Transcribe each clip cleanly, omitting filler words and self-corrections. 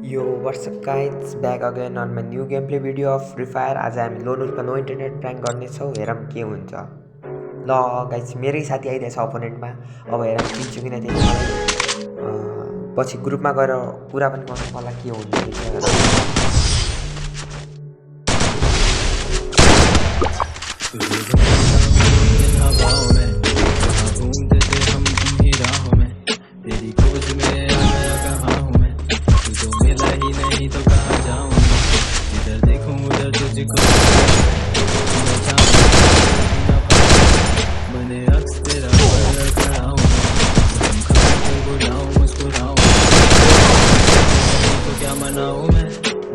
Yo, what's up guys? Back again on my new gameplay video of Free Fire. आज हामी loan उल्का no internet prank गर्नेछौँ। हेरौँ के हुन्छ। ल गाइस, मेरै साथी आइदिएछ अपोनेन्टमा। अब हेरौँ चिन्छु किन त्यसले मलाई पछि ग्रुपमा गएर कुरा पनि गर्नु पर्ला के हुन्छ।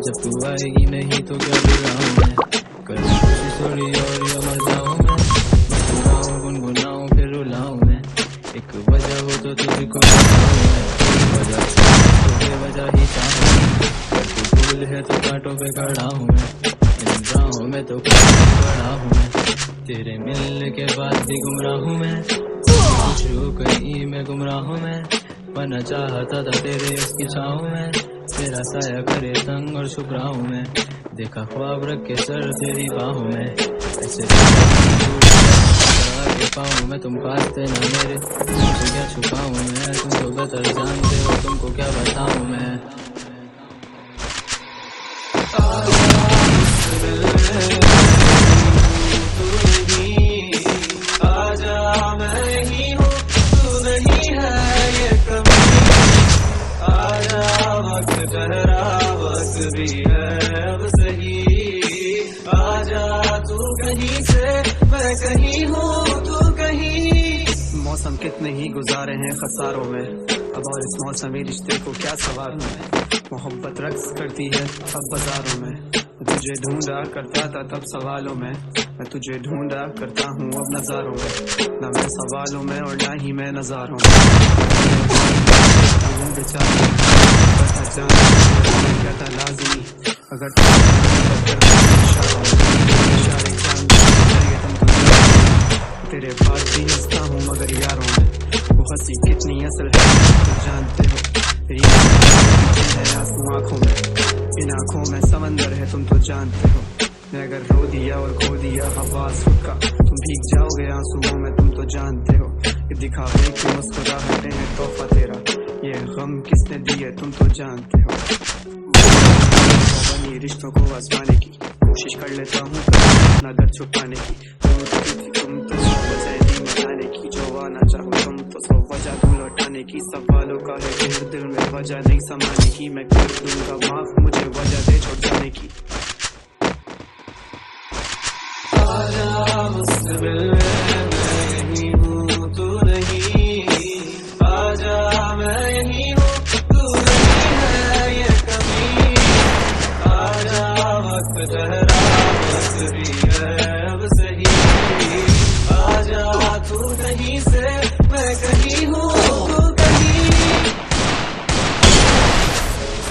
जब तू आएगी नहीं तो क्या बुलाऊं मैं, कर कोशिश थोड़ी और या मर जाऊं मैं, मुस्कुराऊं गुनगुनाऊं फिर रुलाऊं मैं, एक वजह हो तो तुझको बताऊं मैं, वजह तो बेवजह ही चाहूं मैं, पर तू भूल है तो कांटों पे खड़ा हूं मैं, इन राहों में तो खड़ा हूं मैं, तेरे मिलने के बाद भी गुमराह हूं मैं, कुछ कहीं मैं गुमराह हूं मैं, बना चाहता था तेरे उसकी छाँव में, तेरा साया करे तंग और छुप रहा हूँ मैं, देखा ख्वाब रख के सर तेरी बाहों में, ऐसे पाऊँ मैं तुम पास थे ना मेरे, तुमसे क्या छुपाऊँ मैं, तुम तो बेहतर जानते हो तुमको क्या बताऊँ मैं। भी है अब सही, आजा तू कहीं से मैं कहीं हूँ तू कहीं। मौसम कितने ही गुजारे हैं खसारों में, अब और इस मौसमी रिश्ते को क्या सवारूं मैं, मोहब्बत रक्स करती है अब बाजारों में, तुझे ढूंढा करता था तब सवालों में, मैं तुझे ढूंढा करता हूँ अब नजारों में, न मैं सवालों में और ना ही मैं नजारों में, क्या था लाज़मी अगर तेरे पास भी हंसता हूँ मगर यारों में, वो हंसी कितनी असल है तो जानते हो, तेरी है आंसू आँखों में, इन आँखों में समंदर है तुम तो जानते हो, मैं अगर रो दिया और खो दिया आवाज का, तुम भीग जाओगे आंसुओं में तुम तो जानते हो, ये दिखावे की मुस्कुराहटें हैं तोहफा तेरा, ये गम किसने दिए तुम तो जानते हो, बनी रिश्तों को आजमाने की कोशिश कर लेता हूँ अपना दर्द छुपाने की, तुम तो सब वजह दी मनाने की, जो आना चाहो तुम तो सब वजह दूं लौटाने की, सवालों का है फिर दिल में वजह नहीं समाने की, मैं कर दूंगा माफ मुझे वजह दे छोड़ जाने की। आजा मुझसे मिलने मैं यहीं हूँ तू नहीं, आजा मैं यहीं हूँ तू नहीं है ये कमी, आजा वक्त ठहरा वक्त भी है अब सही, आजा तू कहीं से मैं कहीं हूँ तू कहीं।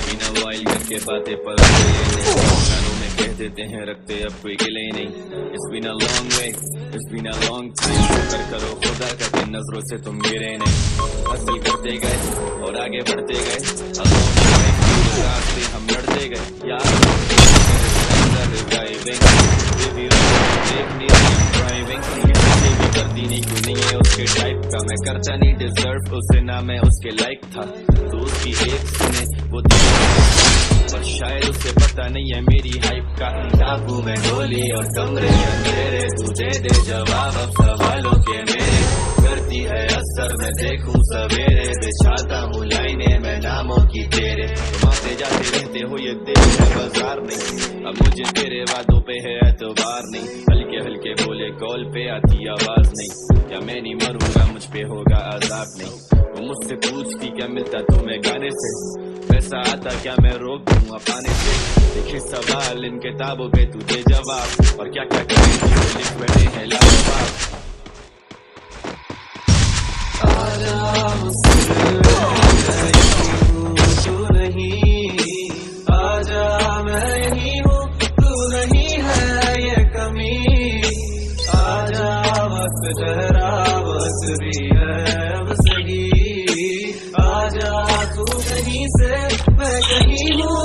बिना वाइल करके बातें पल कह देते हैं रखते अब कोई गिले नहीं, It's been a long way, it's been a long time, शुक्र करो खुदा का कि नजरों से तुम गिरे नहीं, हासिल करते गए और आगे बढ़ते गए, रास्ते हम लड़ते गए यार, करती नहीं क्यों नहीं है उसके टाइप का, मैं करता नहीं डिजर्व उसे ना मैं उसके लाइक था, तो उसकी एक सुने वो पर शायद उसे पता नहीं है मेरी हाइप का, टापू में गोली और कमरे अंधेरे, तू दे दे जवाब अब सवालों के मेरे, करती है असर मैं देखूं सवेरे, बिछाता हूँ लाइनें मैं नामों की तेरे, तुम आते जाते रहते हो ये दिल है बाजार नहीं, अब मुझे तेरे वादों पे है एतबार नहीं, हल्के हल्के बोले कॉल पे आती आवाज नहीं, क्या मैं नहीं मरूंगा मुझ पे होगा आजाद नहीं, वो मुझसे पूछती क्या मिलता तुम्हें गाने से, पैसा आता क्या मैं रोक दूँ अपाने से, देखे सवाल इन किताबों पे तुझे जवाब, और क्या क्या करेंगे लिख बैठे हैं लाजवाब। आजा मुझसे तू नहीं, आजा मैं यहीं हूँ तू नहीं है ये कमी, आजा वक्त ठहरा वक्त भी है अब सही, आजा तू कहीं से मैं कहीं हूँ